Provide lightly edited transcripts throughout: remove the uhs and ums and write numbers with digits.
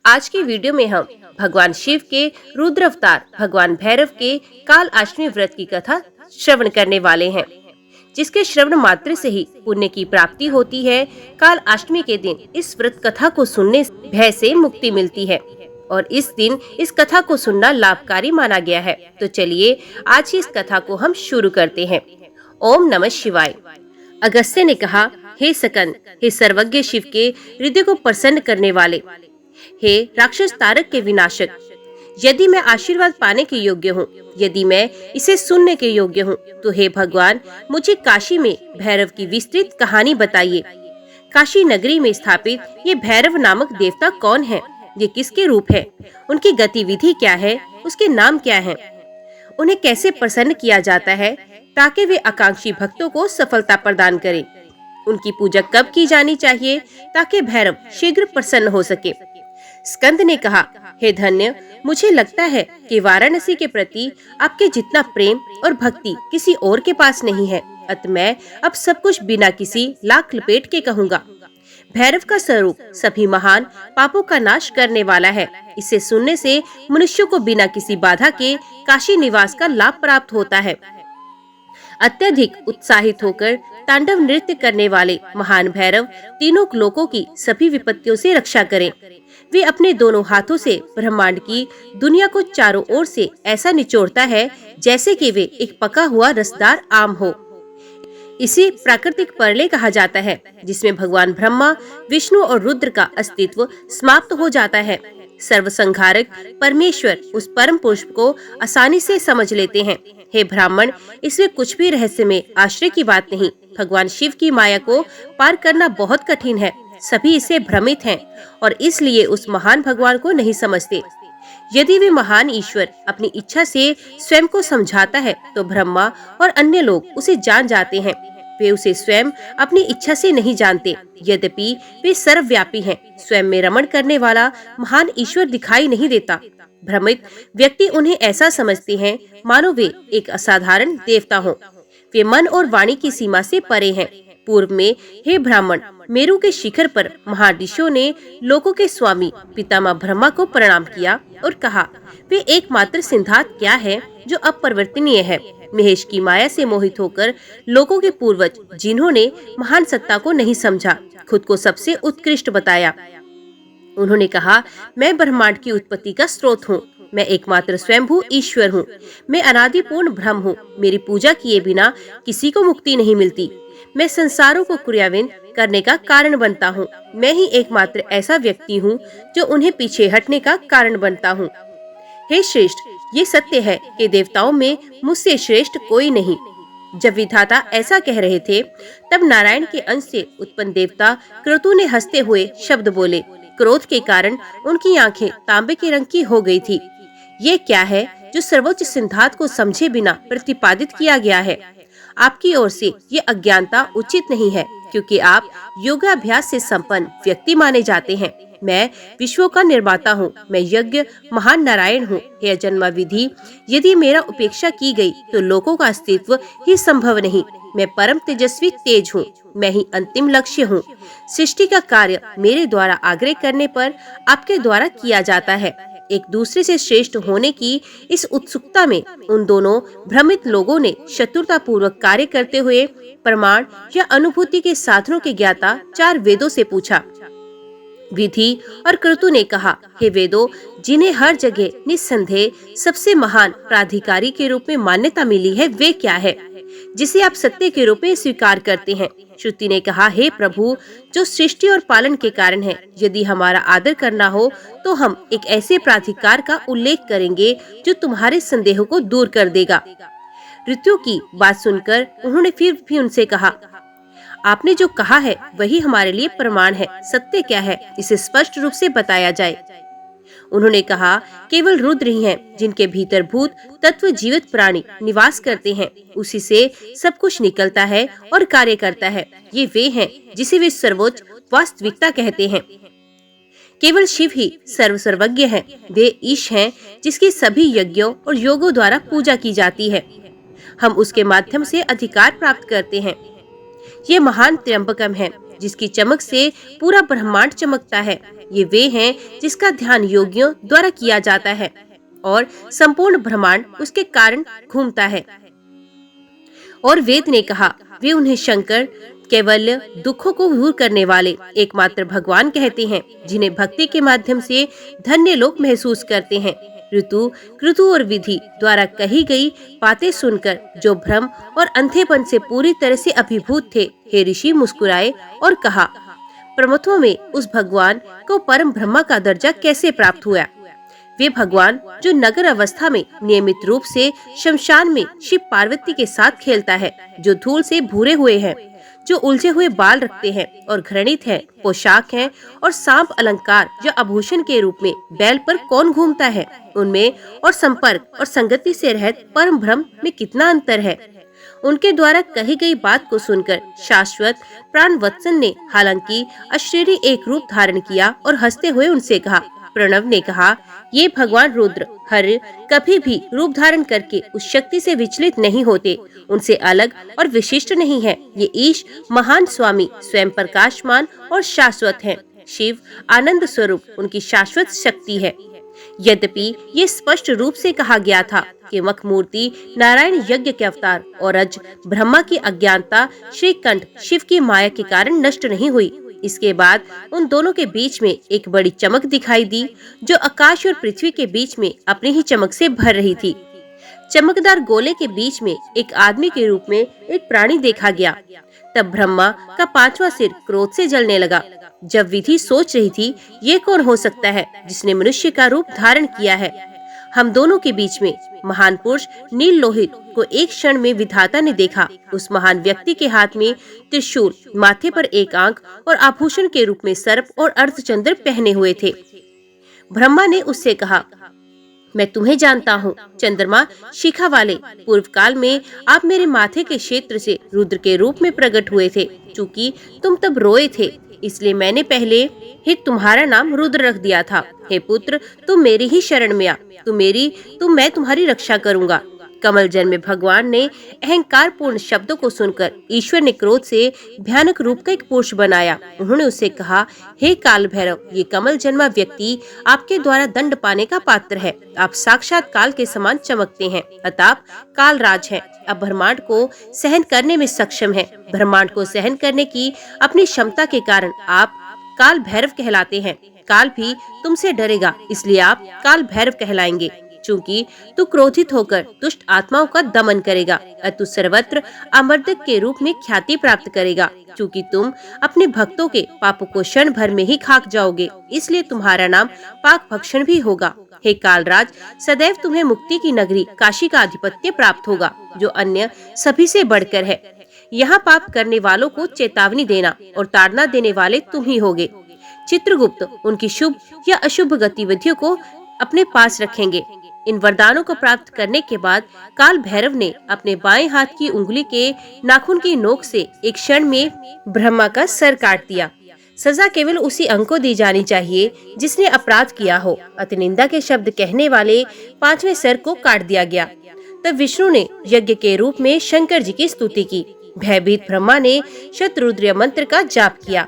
आज की वीडियो में हम भगवान शिव के रुद्र अवतार भगवान भैरव के काल अष्टमी व्रत की कथा श्रवण करने वाले हैं, जिसके श्रवण मात्र से ही पुण्य की प्राप्ति होती है। काल अष्टमी के दिन इस व्रत कथा को सुनने से भय से मुक्ति मिलती है और इस दिन इस कथा को सुनना लाभकारी माना गया है। तो चलिए आज ही इस कथा को हम शुरू करते हैं। ओम नमः शिवाय। अगस्त्य ने कहा, हे सकंद, हे सर्वज्ञ शिव के हृदय को प्रसन्न करने वाले, हे राक्षस तारक के विनाशक, यदि मैं आशीर्वाद पाने के योग्य हूँ, यदि मैं इसे सुनने के योग्य हूँ, तो हे भगवान, मुझे काशी में भैरव की विस्तृत कहानी बताइए। काशी नगरी में स्थापित ये भैरव नामक देवता कौन है? ये किसके रूप है? उनकी गतिविधि क्या है? उसके नाम क्या है? उन्हें कैसे प्रसन्न किया जाता है ताकि वे आकांक्षी भक्तों को सफलता प्रदान करें? उनकी पूजा कब की जानी चाहिए ताकि भैरव शीघ्र प्रसन्न हो सके? स्कंद ने कहा, हे धन्य, मुझे लगता है कि वाराणसी के प्रति आपके जितना प्रेम और भक्ति किसी और के पास नहीं है। अतः मैं अब सब कुछ बिना किसी लाख लपेट के कहूँगा। भैरव का स्वरूप सभी महान पापों का नाश करने वाला है। इसे सुनने से मनुष्यों को बिना किसी बाधा के काशी निवास का लाभ प्राप्त होता है। अत्यधिक उत्साहित होकर तांडव नृत्य करने वाले महान भैरव तीनों लोकों की सभी विपत्तियों से रक्षा करें। वे अपने दोनों हाथों से ब्रह्मांड की दुनिया को चारों ओर से ऐसा निचोड़ता है जैसे कि वे एक पका हुआ रसदार आम हो। इसे प्राकृतिक परले कहा जाता है, जिसमें भगवान ब्रह्मा, विष्णु और रुद्र का अस्तित्व समाप्त हो जाता है। सर्वसंहारक परमेश्वर उस परम पुरुष को आसानी से समझ लेते हैं। हे ब्राह्मण, इसमें कुछ भी रहस्यमय आश्चर्य की बात नहीं। भगवान शिव की माया को पार करना बहुत कठिन है। सभी इससे भ्रमित हैं और इसलिए उस महान भगवान को नहीं समझते। यदि वे महान ईश्वर अपनी इच्छा से स्वयं को समझाता है तो ब्रह्मा और अन्य लोग उसे जान जाते हैं। वे उसे स्वयं अपनी इच्छा से नहीं जानते, यद्यपि वे सर्वव्यापी हैं। स्वयं में रमण करने वाला महान ईश्वर दिखाई नहीं देता। भ्रमित व्यक्ति उन्हें ऐसा समझते हैं मानो वे एक असाधारण देवता हों। वे मन और वाणी की सीमा से परे हैं। पूर्व में, हे ब्राह्मण, मेरु के शिखर पर महाऋषियों ने लोकों के स्वामी पितामह ब्रह्मा को प्रणाम किया और कहा, वे एकमात्र सिद्धांत क्या है जो अपरिवर्तनीय है। महेश की माया से मोहित होकर लोकों के पूर्वज, जिन्होंने महान सत्ता को नहीं समझा, खुद को सबसे उत्कृष्ट बताया। उन्होंने कहा, मैं ब्रह्मांड की उत्पत्ति का स्रोत हूँ। मैं एकमात्र स्वयंभू ईश्वर हूँ। मैं अनादि पूर्ण ब्रह्म हूँ। मेरी पूजा किए बिना किसी को मुक्ति नहीं मिलती। मैं संसारों को क्रियान्वित करने का कारण बनता हूँ। मैं ही एकमात्र ऐसा व्यक्ति हूँ जो उन्हें पीछे हटने का कारण बनता हूँ। हे श्रेष्ठ, ये सत्य है कि देवताओं में मुझसे श्रेष्ठ कोई नहीं। जब विधाता ऐसा कह रहे थे, तब नारायण के अंश से उत्पन्न देवता क्रतु ने हंसते हुए शब्द बोले। क्रोध के कारण उनकी आंखें तांबे के रंग की हो गई थी। ये क्या है जो सर्वोच्च सिद्धांत को समझे बिना प्रतिपादित किया गया है? आपकी ओर से ये अज्ञानता उचित नहीं है, क्योंकि आप योगाभ्यास से संपन्न व्यक्ति माने जाते हैं। मैं विश्वों का निर्माता हूँ। मैं यज्ञ महान नारायण हूँ। हे अजन्मा विधि, यदि मेरा उपेक्षा की गई तो लोकों का अस्तित्व ही संभव नहीं। मैं परम तेजस्वी तेज हूँ। मैं ही अंतिम लक्ष्य हूँ। सृष्टि का कार्य मेरे द्वारा आग्रह करने पर आपके द्वारा किया जाता है। एक दूसरे से श्रेष्ठ होने की इस उत्सुकता में उन दोनों भ्रमित लोगों ने शत्रुता पूर्वक कार्य करते हुए प्रमाण या अनुभूति के साधनों के ज्ञाता 4 वेदों से पूछा। विधि और क्रतु ने कहा, हे वेदों, जिन्हें हर जगह निस्संदेह सबसे महान प्राधिकारी के रूप में मान्यता मिली है, वे क्या है जिसे आप सत्य के रूप में स्वीकार करते हैं? श्रुति ने कहा, हे प्रभु, जो सृष्टि और पालन के कारण है, यदि हमारा आदर करना हो तो हम एक ऐसे प्राधिकार का उल्लेख करेंगे जो तुम्हारे संदेहों को दूर कर देगा। ऋतु की बात सुनकर उन्होंने फिर भी उनसे कहा, आपने जो कहा है वही हमारे लिए प्रमाण है। सत्य क्या है, इसे स्पष्ट रूप से बताया जाए। उन्होंने कहा, केवल रुद्र ही हैं जिनके भीतर भूत तत्व जीवित प्राणी निवास करते हैं। उसी से सब कुछ निकलता है और कार्य करता है। ये वे हैं जिसे वे सर्वोच्च वास्तविकता कहते हैं। केवल शिव ही सर्वज्ञ हैं। वे ईश हैं जिसकी सभी यज्ञों और योगों द्वारा पूजा की जाती है। हम उसके माध्यम से अधिकार प्राप्त करते हैं। ये महान त्र्यंबकम है। जिसकी चमक से पूरा ब्रह्मांड चमकता है। ये वे हैं जिसका ध्यान योगियों द्वारा किया जाता है और संपूर्ण ब्रह्मांड उसके कारण घूमता है। और वेद ने कहा, वे उन्हें शंकर, कैवल्य, दुखों को दूर करने वाले एकमात्र भगवान कहते हैं, जिन्हें भक्ति के माध्यम से धन्य लोग महसूस करते हैं। ऋतु, क्रतु और विधि द्वारा कही गई बातें सुनकर जो भ्रम और अंधेपन से पूरी तरह से अभिभूत थे, हे ऋषि मुस्कुराए और कहा, प्रमथों में उस भगवान को परम ब्रह्मा का दर्जा कैसे प्राप्त हुआ? वे भगवान जो नगर अवस्था में नियमित रूप से शमशान में शिव पार्वती के साथ खेलता है, जो धूल से भूरे हुए हैं, जो उलझे हुए बाल रखते हैं और घृणित है, पोशाक है और सांप अलंकार जो आभूषण के रूप में बैल पर कौन घूमता है, उनमें और संपर्क और संगति से रहत परम ब्रह्म में कितना अंतर है। उनके द्वारा कही गई बात को सुनकर शाश्वत प्राण वत्सन ने हालांकि अशरीरी एक रूप धारण किया और हंसते हुए उनसे कहा। प्रणव ने कहा, ये भगवान रुद्र हर कभी भी रूप धारण करके उस शक्ति से विचलित नहीं होते, उनसे अलग और विशिष्ट नहीं है। ये ईश महान स्वामी स्वयं प्रकाशमान और शाश्वत हैं। शिव आनंद स्वरूप उनकी शाश्वत शक्ति है। यद्यपि ये स्पष्ट रूप से कहा गया था कि मुख मूर्ति नारायण यज्ञ के अवतार और अज ब्रह्मा की अज्ञानता श्रीकंठ शिव की माया के कारण नष्ट नहीं हुई। इसके बाद उन दोनों के बीच में एक बड़ी चमक दिखाई दी, जो आकाश और पृथ्वी के बीच में अपनी ही चमक से भर रही थी। चमकदार गोले के बीच में एक आदमी के रूप में एक प्राणी देखा गया। तब ब्रह्मा का पांचवा सिर क्रोध से जलने लगा। जब विधि सोच रही थी, ये कौन हो सकता है जिसने मनुष्य का रूप धारण किया है। हम दोनों के बीच में महान पुरुष नील लोहित को एक क्षण में विधाता ने देखा। उस महान व्यक्ति के हाथ में त्रिशूल, माथे पर एक आंख और आभूषण के रूप में सर्प और अर्धचंद्र पहने हुए थे। ब्रह्मा ने उससे कहा, मैं तुम्हें जानता हूँ, चंद्रमा शिखा वाले। पूर्व काल में आप मेरे माथे के क्षेत्र से रुद्र के रूप में प्रकट हुए थे। चूँकि तुम तब रोए थे, इसलिए मैंने पहले ही तुम्हारा नाम रुद्र रख दिया था। हे पुत्र, तुम मेरी ही शरण में आ, मैं तुम्हारी रक्षा करूंगा। कमल जन्म में भगवान ने अहंकार पूर्ण शब्दों को सुनकर ईश्वर ने क्रोध से भयानक रूप का एक पुरुष बनाया। उन्होंने उससे कहा, हे काल भैरव, ये कमल जन्मा व्यक्ति आपके द्वारा दंड पाने का पात्र है। आप साक्षात काल के समान चमकते हैं, अतः आप काल राज हैं। अब ब्रह्मांड को सहन करने में सक्षम है। ब्रह्मांड को सहन करने की अपनी क्षमता के कारण आप काल भैरव कहलाते हैं। काल भी तुमसे डरेगा, इसलिए आप काल भैरव कहलाएंगे। चूंकि तू क्रोधित होकर दुष्ट आत्माओं का दमन करेगा और तू सर्वत्र अमर्दक के रूप में ख्याति प्राप्त करेगा। चूंकि तुम अपने भक्तों के पापों को क्षण भर में ही खाक जाओगे, इसलिए तुम्हारा नाम पाक भक्षण भी होगा। हे कालराज, सदैव तुम्हें मुक्ति की नगरी काशी का आधिपत्य प्राप्त होगा, जो अन्य सभी से बढ़कर है। यहाँ पाप करने वालों को चेतावनी देना और ताड़ना देने वाले तुम ही होगे। चित्रगुप्त उनकी शुभ या अशुभ गतिविधियों को अपने पास रखेंगे। इन वरदानों को प्राप्त करने के बाद काल भैरव ने अपने बाएं हाथ की उंगली के नाखून की नोक से एक क्षण में ब्रह्मा का सर काट दिया। सजा केवल उसी अंग को दी जानी चाहिए जिसने अपराध किया हो। अति निंदा के शब्द कहने वाले पांचवें सर को काट दिया गया। तब विष्णु ने यज्ञ के रूप में शंकर जी की स्तुति की। भयभीत ब्रह्मा ने शतरुद्र मंत्र का जाप किया।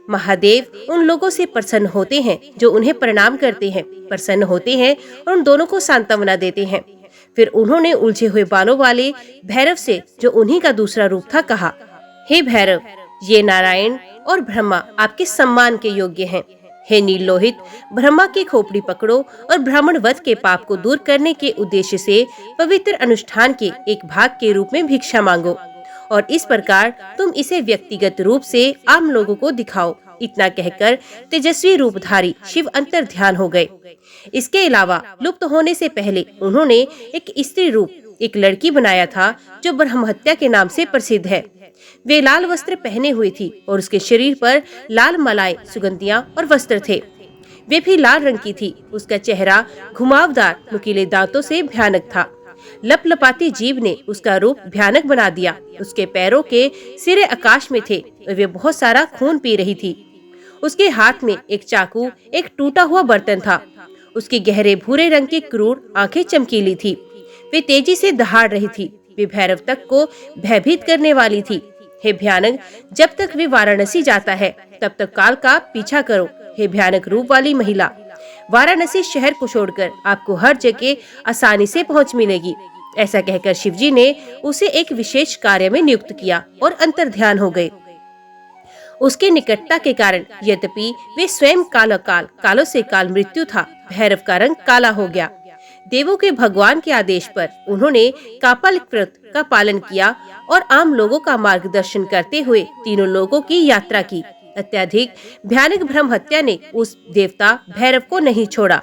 महादेव उन लोगों से प्रसन्न होते हैं जो उन्हें प्रणाम करते हैं, प्रसन्न होते हैं और उन दोनों को सांत्वना देते हैं। फिर उन्होंने उलझे हुए बालों वाले भैरव से, जो उन्हीं का दूसरा रूप था, कहा, हे भैरव, ये नारायण और ब्रह्मा आपके सम्मान के योग्य हैं। हे नील लोहित, ब्रह्मा की खोपड़ी पकड़ो और ब्राह्मण वध के पाप को दूर करने के उद्देश्य से पवित्र अनुष्ठान के एक भाग के रूप में भिक्षा मांगो और इस प्रकार तुम इसे व्यक्तिगत रूप से आम लोगों को दिखाओ। इतना कहकर तेजस्वी रूपधारी शिव अंतर ध्यान हो गए। इसके अलावा लुप्त होने से पहले उन्होंने एक स्त्री रूप, एक लड़की बनाया था जो ब्रह्महत्या के नाम से प्रसिद्ध है। वे लाल वस्त्र पहने हुई थी और उसके शरीर पर लाल मलाई, सुगंधियां और वस्त्र थे। वे भी लाल रंग की थी। उसका चेहरा घुमावदार नुकीले दांतों से भयानक था। लपलपाती जीभ ने उसका रूप भयानक बना दिया। उसके पैरों के सिरे आकाश में थे और वे बहुत सारा खून पी रही थी। उसके हाथ में एक चाकू, एक टूटा हुआ बर्तन था। उसकी गहरे भूरे रंग की क्रूर आंखें चमकीली थी। वे तेजी से दहाड़ रही थी। वे भैरव तक को भयभीत करने वाली थी। हे भयानक, जब तक वे वाराणसी जाता है तब तक काल का पीछा करो। हे भयानक रूप वाली महिला, वाराणसी शहर को छोड़कर आपको हर जगह आसानी से पहुंच मिलेगी। ऐसा कहकर शिवजी ने उसे एक विशेष कार्य में नियुक्त किया और अंतर्ध्यान हो गए। उसके निकटता के कारण यद्यपि वे स्वयं कालों से काल मृत्यु था, भैरव का रंग काला हो गया। देवों के भगवान के आदेश पर उन्होंने कापालिक व्रत का पालन किया और आम लोगों का मार्गदर्शन करते हुए तीनों लोगों की यात्रा की। अत्यधिक भयानक ब्रह्म हत्या ने उस देवता भैरव को नहीं छोड़ा।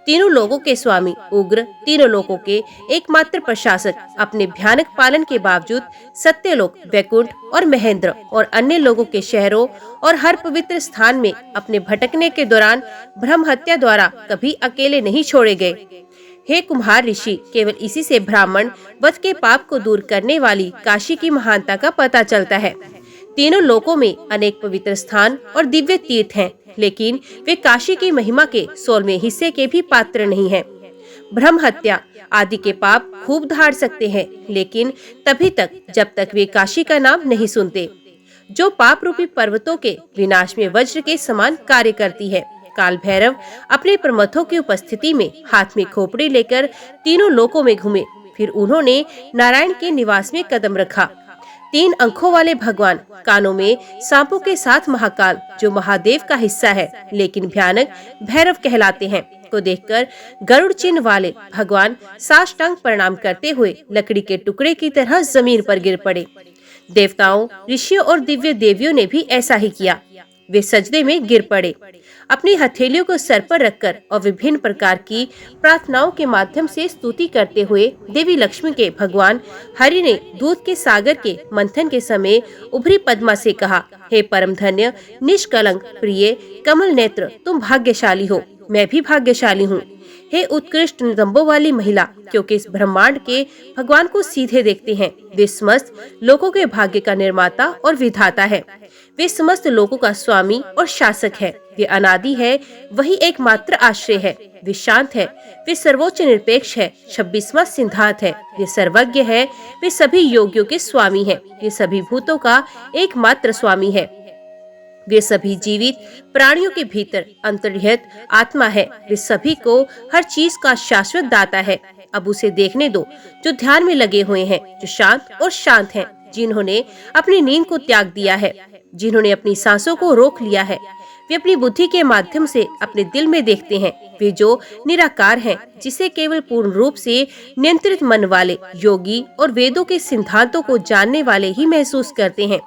तीनों लोगों के स्वामी उग्र, तीनों लोगों के एकमात्र प्रशासक, अपने भयानक पालन के बावजूद सत्यलोक, वैकुंठ और महेंद्र और अन्य लोगों के शहरों और हर पवित्र स्थान में अपने भटकने के दौरान ब्रह्म हत्या द्वारा कभी अकेले नहीं छोड़े गए। हे कुम्हार ऋषि, केवल इसी से ब्राह्मण वध के पाप को दूर करने वाली काशी की महानता का पता चलता है। तीनों लोकों में अनेक पवित्र स्थान और दिव्य तीर्थ हैं, लेकिन वे काशी की महिमा के 16वें हिस्से के भी पात्र नहीं हैं। ब्रह्म हत्या आदि के पाप खूब धार सकते हैं, लेकिन तभी तक जब तक वे काशी का नाम नहीं सुनते, जो पाप रूपी पर्वतों के विनाश में वज्र के समान कार्य करती है। काल भैरव अपने प्रमथों की उपस्थिति में हाथ में खोपड़ी लेकर तीनों लोकों में घूमे। फिर उन्होंने नारायण के निवास में कदम रखा। 3 आंखों वाले भगवान, कानों में सांपों के साथ महाकाल, जो महादेव का हिस्सा है लेकिन भयानक भैरव कहलाते हैं, को देखकर गरुड़ चिन्ह वाले भगवान साष्टांग प्रणाम करते हुए लकड़ी के टुकड़े की तरह जमीन पर गिर पड़े। देवताओं, ऋषियों और दिव्य देवियों ने भी ऐसा ही किया। वे सजदे में गिर पड़े। अपनी हथेलियों को सर पर रखकर और विभिन्न प्रकार की प्रार्थनाओं के माध्यम से स्तुति करते हुए देवी लक्ष्मी के भगवान हरि ने दूध के सागर के मंथन के समय उभरी पद्मा से कहा, हे परम धन्य, निष्कलंक, प्रिय, कमल नेत्र, तुम भाग्यशाली हो, मैं भी भाग्यशाली हूँ। हे उत्कृष्ट नितंबों वाली महिला, क्योंकि इस ब्रह्मांड के भगवान को सीधे देखते हैं। वे समस्त लोगों के भाग्य का निर्माता और विधाता है। वे समस्त लोगों का स्वामी और शासक है। वे अनादि है, वही एकमात्र आश्रय है। वे शांत है, वे सर्वोच्च निरपेक्ष है, 26वां सिद्धांत है। वे सर्वज्ञ है, वे सभी योगियों के स्वामी है। वे सभी भूतों का एकमात्र स्वामी है। वे सभी जीवित प्राणियों के भीतर अंतर्निहित आत्मा है। वे सभी को हर चीज का शाश्वत दाता है। अब उसे देखने दो जो ध्यान में लगे हुए हैं, जो शांत और शांत हैं, जिन्होंने अपनी नींद को त्याग दिया है, जिन्होंने अपनी सांसों को रोक लिया है। वे अपनी बुद्धि के माध्यम से अपने दिल में देखते हैं। वे जो निराकार हैं, जिसे केवल पूर्ण रूप से नियंत्रित मन वाले योगी और वेदों के सिद्धांतों को जानने वाले ही महसूस करते हैं,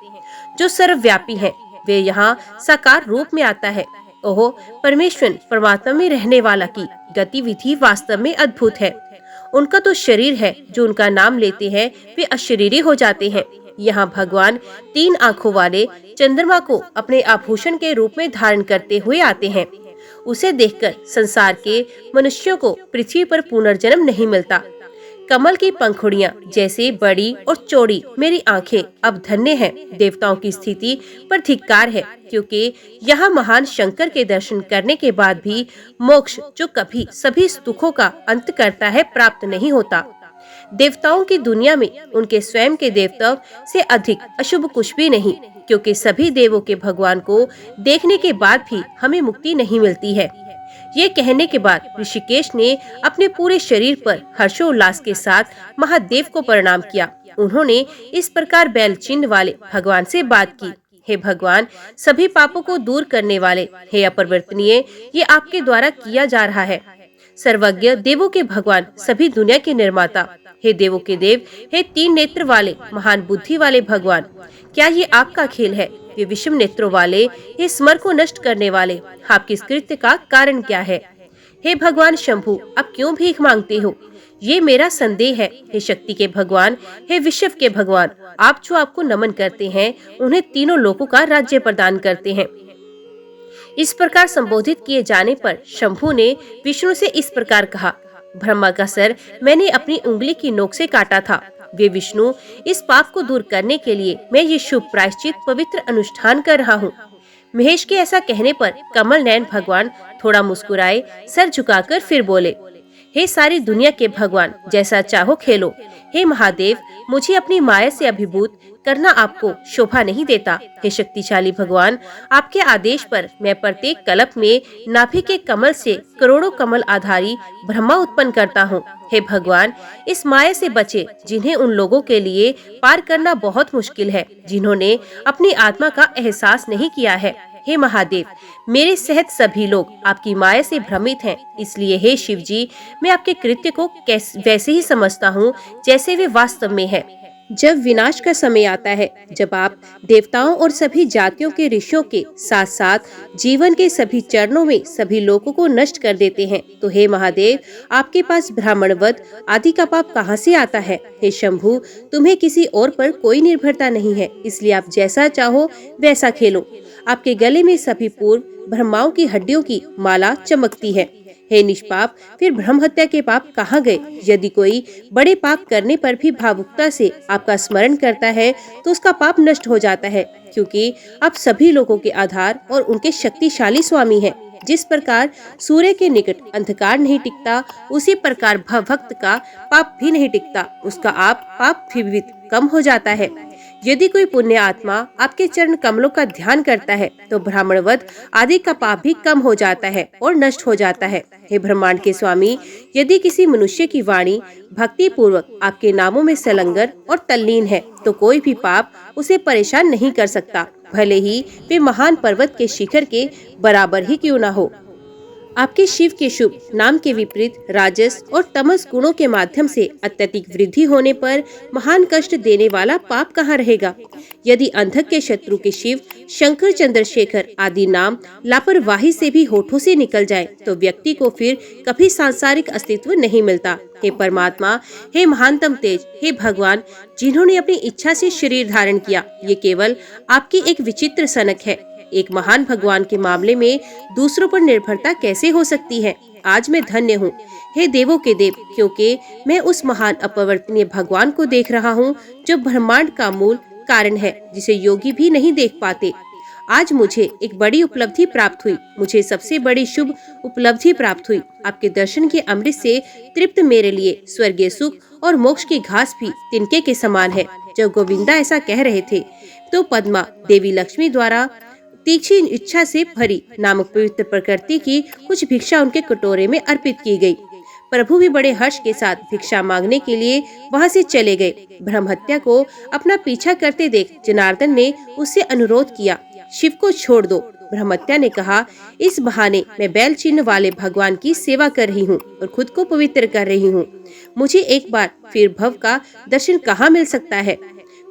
जो सर्वव्यापी है। वे यहाँ साकार रूप में आता है। ओहो, परमेश्वर परमात्मा में रहने वाला की गतिविधि वास्तव में अद्भुत है। उनका तो शरीर है, जो उनका नाम लेते हैं वे अशरीरी हो जाते हैं। यहाँ भगवान 3 आंखों वाले चंद्रमा को अपने आभूषण के रूप में धारण करते हुए आते हैं। उसे देखकर संसार के मनुष्यों को पृथ्वी पर पुनर्जन्म नहीं मिलता। कमल की पंखुड़ियाँ जैसे बड़ी और चौड़ी मेरी आंखें अब धन्य हैं। देवताओं की स्थिति पर धिक्कार है, क्योंकि यहाँ महान शंकर के दर्शन करने के बाद भी मोक्ष, जो कभी सभी दुखों का अंत करता है, प्राप्त नहीं होता। देवताओं की दुनिया में उनके स्वयं के देवता से अधिक अशुभ कुछ भी नहीं, क्योंकि सभी देवों के भगवान को देखने के बाद भी हमें मुक्ति नहीं मिलती है। ये कहने के बाद ऋषिकेश ने अपने पूरे शरीर पर हर्षोल्लास के साथ महादेव को प्रणाम किया। उन्होंने इस प्रकार बैल चिन्ह वाले भगवान से बात की, हे भगवान, सभी पापों को दूर करने वाले, हे अपरिवर्तनीय, ये आपके द्वारा किया जा रहा है। सर्वज्ञ देवों के भगवान, सभी दुनिया के निर्माता, हे देवों के देव, हे 3 नेत्र वाले महान बुद्धि वाले भगवान, क्या ये आपका खेल है? वे विषम नेत्रों वाले, हे स्मर को नष्ट करने वाले, आपके इस कृत्य का कारण क्या है? हे भगवान शंभु, आप क्यों भीख मांगते हो? ये मेरा संदेह है। हे शक्ति के भगवान, हे विश्व के भगवान, आप जो आपको नमन करते हैं, उन्हें तीनों लोकों का राज्य प्रदान करते हैं। इस प्रकार संबोधित किए जाने पर शंभु ने विष्णु से इस प्रकार कहा, ब्रह्मा का सर मैंने अपनी उंगली की नोक से काटा था। वे विष्णु, इस पाप को दूर करने के लिए मैं ये शुभ प्रायश्चित पवित्र अनुष्ठान कर रहा हूँ। महेश के ऐसा कहने पर कमल नयन भगवान थोड़ा मुस्कुराए, सर झुकाकर फिर बोले, हे सारी दुनिया के भगवान, जैसा चाहो खेलो। हे महादेव, मुझे अपनी माया से अभिभूत करना आपको शोभा नहीं देता। हे शक्तिशाली भगवान, आपके आदेश पर मैं प्रत्येक कल्प में नाभि के कमल से करोड़ों कमल आधारी ब्रह्मा उत्पन्न करता हूँ। हे भगवान, इस माया से बचे जिन्हें उन लोगों के लिए पार करना बहुत मुश्किल है, जिन्होंने अपनी आत्मा का एहसास नहीं किया है। हे महादेव, मेरे सहित सभी लोग आपकी माया से भ्रमित हैं, इसलिए हे शिव जी, मैं आपके कृत्य को वैसे ही समझता हूँ जैसे वे वास्तव में है। जब विनाश का समय आता है, जब आप देवताओं और सभी जातियों के ऋषियों के साथ साथ जीवन के सभी चरणों में सभी लोगों को नष्ट कर देते हैं, तो हे महादेव, आपके पास ब्राह्मणवध आदि का पाप कहाँ से आता है? हे शंभु, तुम्हें किसी और पर कोई निर्भरता नहीं है, इसलिए आप जैसा चाहो वैसा खेलो। आपके गले में सभी पूर्व ब्रह्माओं की हड्डियों की माला चमकती है। हे निष्पाप, फिर ब्रह्म हत्या के पाप कहाँ गए? यदि कोई बड़े पाप करने पर भी भावुकता से आपका स्मरण करता है तो उसका पाप नष्ट हो जाता है, क्योंकि आप सभी लोगों के आधार और उनके शक्तिशाली स्वामी हैं। जिस प्रकार सूर्य के निकट अंधकार नहीं टिकता, उसी प्रकार भक्त का पाप भी नहीं टिकता, उसका पाप भी कम हो जाता है। यदि कोई पुण्य आत्मा आपके चरण कमलों का ध्यान करता है तो ब्राह्मणवध आदि का पाप भी कम हो जाता है और नष्ट हो जाता है। हे ब्रह्मांड के स्वामी, यदि किसी मनुष्य की वाणी भक्ति पूर्वक आपके नामों में संलग्न और तल्लीन है तो कोई भी पाप उसे परेशान नहीं कर सकता, भले ही वे महान पर्वत के शिखर के बराबर ही क्यों न हो। आपके शिव के शुभ नाम के विपरीत राजस और तमस गुणों के माध्यम से अत्यधिक वृद्धि होने पर महान कष्ट देने वाला पाप कहाँ रहेगा? यदि अंधक के शत्रु के शिव, शंकर, चंद्रशेखर आदि नाम लापरवाही से भी होठों से निकल जाए तो व्यक्ति को फिर कभी सांसारिक अस्तित्व नहीं मिलता। हे परमात्मा, हे महानतम तेज, हे भगवान, जिन्होंने अपनी इच्छा से शरीर धारण किया, ये केवल आपकी एक विचित्र सनक है। एक महान भगवान के मामले में दूसरों पर निर्भरता कैसे हो सकती है? आज मैं धन्य हूँ, हे देवों के देव, क्योंकि मैं उस महान अपरिवर्तनीय भगवान को देख रहा हूँ जो ब्रह्मांड का मूल कारण है, जिसे योगी भी नहीं देख पाते। आज मुझे एक बड़ी उपलब्धि प्राप्त हुई, मुझे सबसे बड़ी शुभ उपलब्धि प्राप्त हुई। आपके दर्शन के अमृत से तृप्त मेरे लिए स्वर्गीय सुख और मोक्ष की घास भी तिनके के समान है। जब गोविंदा ऐसा कह रहे थे तो पद्मा देवी लक्ष्मी द्वारा तीक्ष्ण इच्छा से भरी नामक पवित्र प्रकृति की कुछ भिक्षा उनके कटोरे में अर्पित की गई। प्रभु भी बड़े हर्ष के साथ भिक्षा मांगने के लिए वहां से चले गए। ब्रह्म हत्या को अपना पीछा करते देख जनार्दन ने उससे अनुरोध किया, शिव को छोड़ दो। ब्रह्म हत्या ने कहा, इस बहाने मैं बैल चिन्ह वाले भगवान की सेवा कर रही हूँ और खुद को पवित्र कर रही हूँ। मुझे एक बार फिर भव का दर्शन कहाँ मिल सकता है?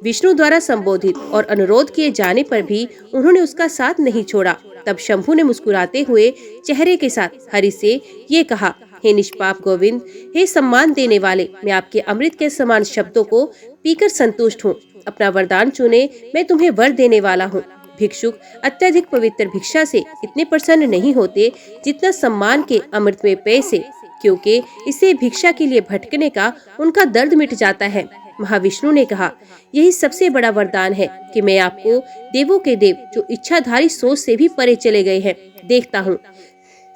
विष्णु द्वारा संबोधित और अनुरोध किए जाने पर भी उन्होंने उसका साथ नहीं छोड़ा। तब शंभु ने मुस्कुराते हुए चेहरे के साथ हरि से ये कहा, हे निष्पाप गोविंद, हे सम्मान देने वाले, मैं आपके अमृत के समान शब्दों को पीकर संतुष्ट हूँ। अपना वरदान चुने, मैं तुम्हें वर देने वाला हूँ। भिक्षुक अत्यधिक पवित्र भिक्षा से इतने प्रसन्न नहीं होते जितना सम्मान के अमृतमय पेय से, क्योंकि इससे भिक्षा के लिए भटकने का उनका दर्द मिट जाता है। महाविष्णु ने कहा, यही सबसे बड़ा वरदान है कि मैं आपको देवों के देव जो इच्छाधारी सोच से भी परे चले गए हैं देखता हूँ।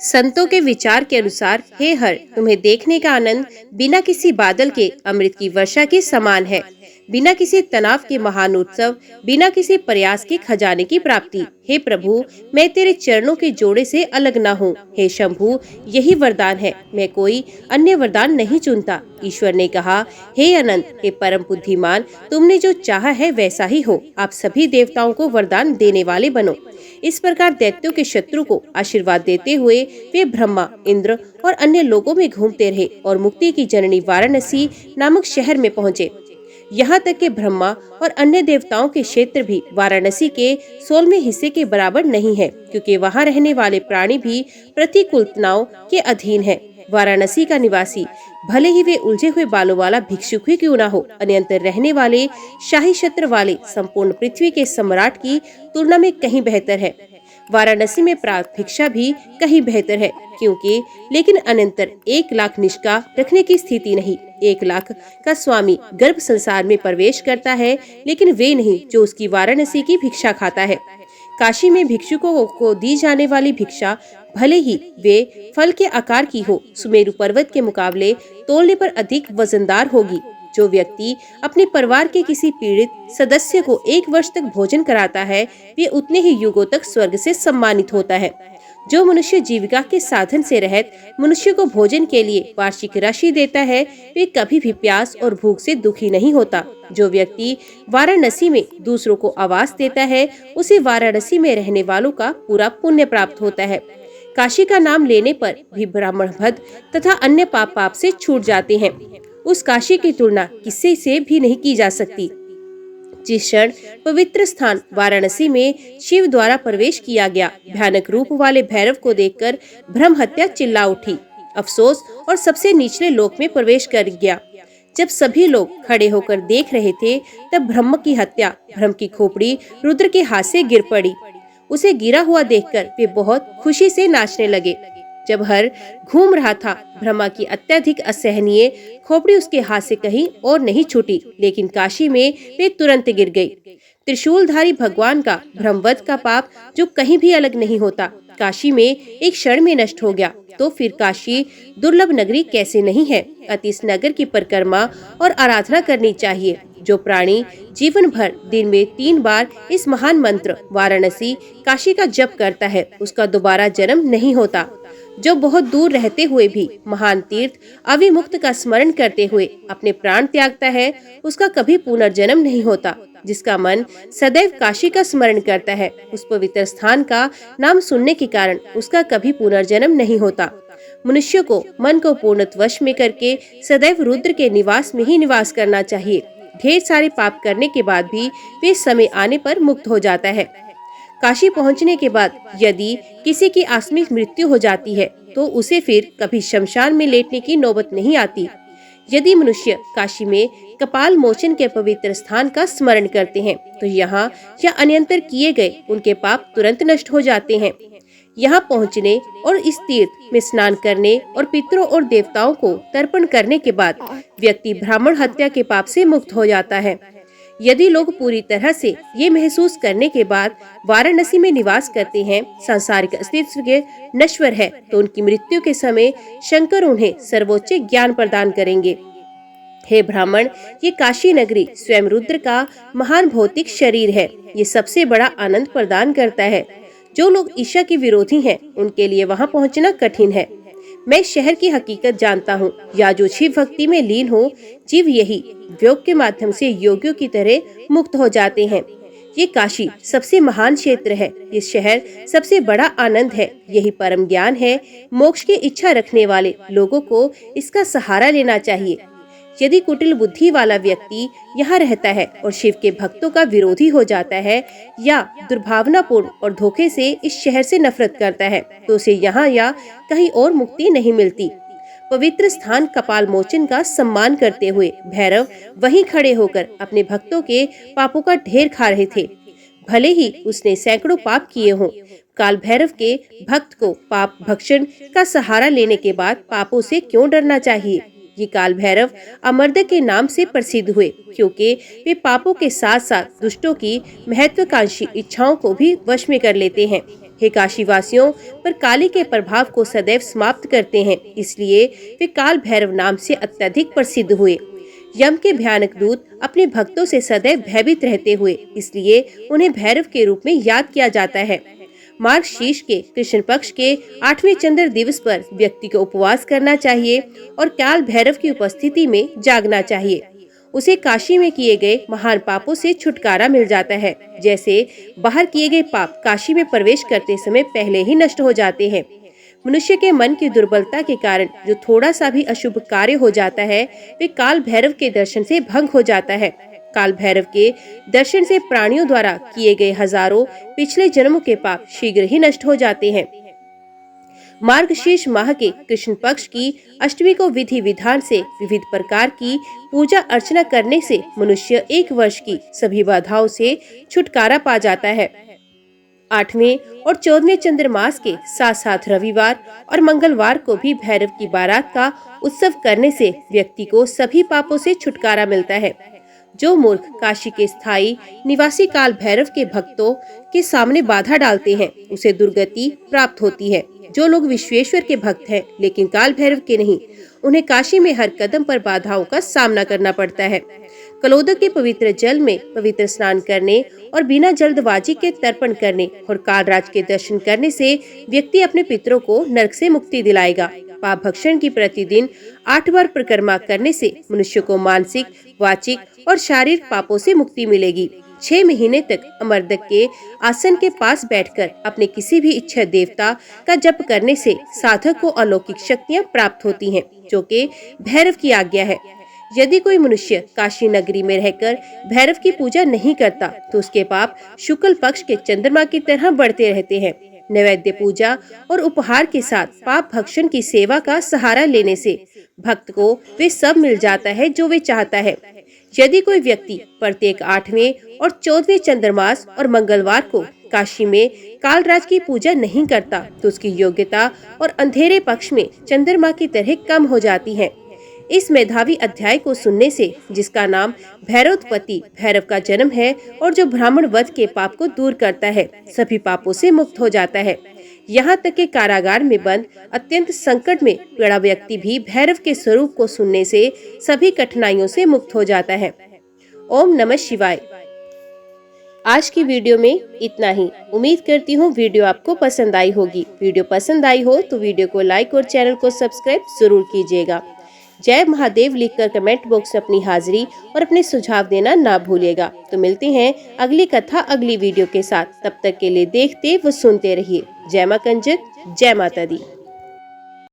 संतों के विचार के अनुसार हे हर, तुम्हें देखने का आनंद बिना किसी बादल के अमृत की वर्षा के समान है, बिना किसी तनाव के महान उत्सव, बिना किसी प्रयास के खजाने की प्राप्ति। हे प्रभु, मैं तेरे चरणों के जोड़े से अलग न हूँ। हे शंभु, यही वरदान है, मैं कोई अन्य वरदान नहीं चुनता। ईश्वर ने कहा, हे अनंत, हे परम बुद्धिमान, तुमने जो चाहा है वैसा ही हो। आप सभी देवताओं को वरदान देने वाले बनो। इस प्रकार दैत्यों के शत्रु को आशीर्वाद देते हुए वे ब्रह्मा, इंद्र और अन्य लोगों में घूमते रहे और मुक्ति की जननी वाराणसी नामक शहर में पहुँचे। यहाँ तक कि ब्रह्मा और अन्य देवताओं के क्षेत्र भी वाराणसी के 16वें हिस्से के बराबर नहीं है, क्योंकि वहाँ रहने वाले प्राणी भी प्रतिकूलताओं के अधीन है। वाराणसी का निवासी, भले ही वे उलझे हुए बालों वाला भिक्षुक ही क्यों ना हो, अन्यंतर रहने वाले शाही छत्र वाले संपूर्ण पृथ्वी के सम्राट की तुलना में कहीं बेहतर है। वाराणसी में प्राप्त भिक्षा भी कहीं बेहतर है, क्योंकि लेकिन अनंतर 1 लाख निष्का रखने की स्थिति नहीं। 1 लाख का स्वामी गर्भ संसार में प्रवेश करता है, लेकिन वे नहीं जो उसकी वाराणसी की भिक्षा खाता है। काशी में भिक्षुकों को दी जाने वाली भिक्षा भले ही वे फल के आकार की हो, सुमेरु पर्वत के मुकाबले तोलने पर अधिक वजनदार होगी। जो व्यक्ति अपने परिवार के किसी पीड़ित सदस्य को 1 वर्ष तक भोजन कराता है, वे उतने ही युगों तक स्वर्ग से सम्मानित होता है। जो मनुष्य जीविका के साधन से रहित मनुष्य को भोजन के लिए वार्षिक राशि देता है, वे कभी भी प्यास और भूख से दुखी नहीं होता। जो व्यक्ति वाराणसी में दूसरों को आवास देता है, उसे वाराणसी में रहने वालों का पूरा पुण्य प्राप्त होता है। काशी का नाम लेने पर भी ब्राह्मण भद तथा अन्य पाप से छूट जाते हैं। उस काशी की तुलना किसी से भी नहीं की जा सकती। जिस क्षण पवित्र स्थान वाराणसी में शिव द्वारा प्रवेश किया गया, भयानक रूप वाले भैरव को देखकर ब्रह्म हत्या चिल्ला उठी। अफसोस और सबसे निचले लोक में प्रवेश कर गया। जब सभी लोग खड़े होकर देख रहे थे, तब ब्रह्म की हत्या, ब्रह्म की खोपड़ी रुद्र के हाथ से गिर पड़ी। उसे गिरा हुआ देखकर वे बहुत खुशी से नाचने लगे। जब हर घूम रहा था, ब्रह्मा की अत्यधिक असहनीय खोपड़ी उसके हाथ से कहीं और नहीं छूटी, लेकिन काशी में वे तुरंत गिर गई। त्रिशूलधारी भगवान का ब्रह्मवध का पाप जो कहीं भी अलग नहीं होता, काशी में एक क्षण में नष्ट हो गया। तो फिर काशी दुर्लभ नगरी कैसे नहीं है। अति इस नगर की परिक्रमा और आराधना करनी चाहिए। जो प्राणी जीवन भर दिन में 3 बार इस महान मंत्र वाराणसी काशी का जप करता है, उसका दोबारा जन्म नहीं होता। जो बहुत दूर रहते हुए भी महान तीर्थ अविमुक्त का स्मरण करते हुए अपने प्राण त्यागता है, उसका कभी पुनर्जन्म नहीं होता। जिसका मन सदैव काशी का स्मरण करता है, उस पवित्र स्थान का नाम सुनने के कारण उसका कभी पुनर्जन्म नहीं होता। मनुष्य को मन को पूर्णतः वश में करके सदैव रुद्र के निवास में ही निवास करना चाहिए। ढेर सारे पाप करने के बाद भी वे समय आने पर मुक्त हो जाता है। काशी पहुंचने के बाद यदि किसी की आकस्मिक मृत्यु हो जाती है, तो उसे फिर कभी शमशान में लेटने की नौबत नहीं आती। यदि मनुष्य काशी में कपाल मोचन के पवित्र स्थान का स्मरण करते हैं, तो यहाँ या अन्यंतर किए गए उनके पाप तुरंत नष्ट हो जाते हैं। यहाँ पहुँचने और इस तीर्थ में स्नान करने और पितरों और देवताओं को तर्पण करने के बाद व्यक्ति ब्राह्मण हत्या के पाप से मुक्त हो जाता है। यदि लोग पूरी तरह से ये महसूस करने के बाद वाराणसी में निवास करते हैं, सांसारिक अस्तित्व के नश्वर है, तो उनकी मृत्यु के समय शंकर उन्हें सर्वोच्च ज्ञान प्रदान करेंगे। हे ब्राह्मण, ये काशी नगरी स्वयं रुद्र का महान भौतिक शरीर है। ये सबसे बड़ा आनंद प्रदान करता है। जो लोग ईशा के विरोधी हैं, उनके लिए वहाँ पहुँचना कठिन है। मैं शहर की हकीकत जानता हूँ। या जो शिव भक्ति में लीन हो, जीव यही योग के माध्यम से योगियों की तरह मुक्त हो जाते हैं। ये काशी सबसे महान क्षेत्र है। ये शहर सबसे बड़ा आनंद है। यही परम ज्ञान है। मोक्ष की इच्छा रखने वाले लोगों को इसका सहारा लेना चाहिए। यदि कुटिल बुद्धि वाला व्यक्ति यहाँ रहता है और शिव के भक्तों का विरोधी हो जाता है या दुर्भावनापूर्ण और धोखे से इस शहर से नफरत करता है, तो उसे यहाँ या कहीं और मुक्ति नहीं मिलती। पवित्र स्थान कपाल मोचन का सम्मान करते हुए भैरव वहीं खड़े होकर अपने भक्तों के पापों का ढेर खा रहे थे। भले ही उसने सैकड़ों पाप किए हों, काल भैरव के भक्त को पाप भक्षण का सहारा लेने के बाद पापों से क्यों डरना चाहिए। ये काल भैरव अमर्दक के नाम से प्रसिद्ध हुए, क्योंकि वे पापों के साथ साथ दुष्टों की महत्वाकांक्षी इच्छाओं को भी वश में कर लेते हैं। हे काशीवासियों, पर काली के प्रभाव को सदैव समाप्त करते हैं, इसलिए वे काल भैरव नाम से अत्यधिक प्रसिद्ध हुए। यम के भयानक दूत अपने भक्तों से सदैव भयभीत रहते हुए, इसलिए उन्हें भैरव के रूप में याद किया जाता है। मार्गशीर्ष के कृष्ण पक्ष के 8वें चंद्र दिवस पर व्यक्ति को उपवास करना चाहिए और काल भैरव की उपस्थिति में जागना चाहिए। उसे काशी में किए गए महान पापों से छुटकारा मिल जाता है। जैसे बाहर किए गए पाप काशी में प्रवेश करते समय पहले ही नष्ट हो जाते हैं। मनुष्य के मन की दुर्बलता के कारण जो थोड़ा सा भी अशुभ कार्य हो जाता है, वे काल भैरव के दर्शन से भंग हो जाता है। काल भैरव के दर्शन से प्राणियों द्वारा किए गए हजारों पिछले जन्मों के पाप शीघ्र ही नष्ट हो जाते हैं। मार्गशीर्ष माह के कृष्ण पक्ष की अष्टमी को विधि विधान से विविध प्रकार की पूजा अर्चना करने से मनुष्य 1 वर्ष की सभी बाधाओं से छुटकारा पा जाता है। 8वें और 14वें चंद्रमास के साथ साथ रविवार और मंगलवार को भी भैरव की बारात का उत्सव करने से व्यक्ति को सभी पापों से छुटकारा मिलता है। जो मूर्ख काशी के स्थायी निवासी काल भैरव के भक्तों के सामने बाधा डालते हैं, उसे दुर्गति प्राप्त होती है। जो लोग विश्वेश्वर के भक्त हैं लेकिन काल भैरव के नहीं, उन्हें काशी में हर कदम पर बाधाओं का सामना करना पड़ता है। कलोदक के पवित्र जल में पवित्र स्नान करने और बिना जल्दबाजी के तर्पण करने और कालराज के दर्शन करने से व्यक्ति अपने पितरों को नरक से मुक्ति दिलाएगा। पाप भक्षण की प्रतिदिन 8 बार परिक्रमा करने से मनुष्य को मानसिक, वाचिक और शारीरिक पापों से मुक्ति मिलेगी। 6 महीने तक अमरदक के आसन के पास बैठकर अपने किसी भी इच्छा देवता का जप करने से साधक को अलौकिक शक्तियां प्राप्त होती हैं, जो कि भैरव की आज्ञा है। यदि कोई मनुष्य काशी नगरी में रहकर भैरव की पूजा नहीं करता तो उसके पाप शुक्ल पक्ष के चंद्रमा की तरह बढ़ते रहते हैं। नैवेद्य पूजा और उपहार के साथ पाप भक्षण की सेवा का सहारा लेने से भक्त को वे सब मिल जाता है जो वे चाहता है। यदि कोई व्यक्ति प्रत्येक 8वें और 14वें चंद्रमास और मंगलवार को काशी में कालराज की पूजा नहीं करता तो उसकी योग्यता और अंधेरे पक्ष में चंद्रमा की तरह कम हो जाती है। इस मेधावी अध्याय को सुनने से, जिसका नाम भैरवोत्पत्ति भैरव का जन्म है और जो ब्राह्मण वध के पाप को दूर करता है, सभी पापों से मुक्त हो जाता है। यहाँ तक कि कारागार में बंद अत्यंत संकट में पीड़ा व्यक्ति भी भैरव के स्वरूप को सुनने से सभी कठिनाइयों से मुक्त हो जाता है। ओम नमः शिवाय। आज की वीडियो में इतना ही। उम्मीद करती हूँ वीडियो आपको पसंद आई होगी। वीडियो पसंद आई हो तो वीडियो को लाइक और चैनल को सब्सक्राइब जरूर कीजिएगा। जय महादेव लिखकर कमेंट बॉक्स में अपनी हाजिरी और अपने सुझाव देना ना भूलिएगा। तो मिलते हैं अगली कथा अगली वीडियो के साथ। तब तक के लिए देखते व सुनते रहिए। जय मां कंजक, जय माता दी।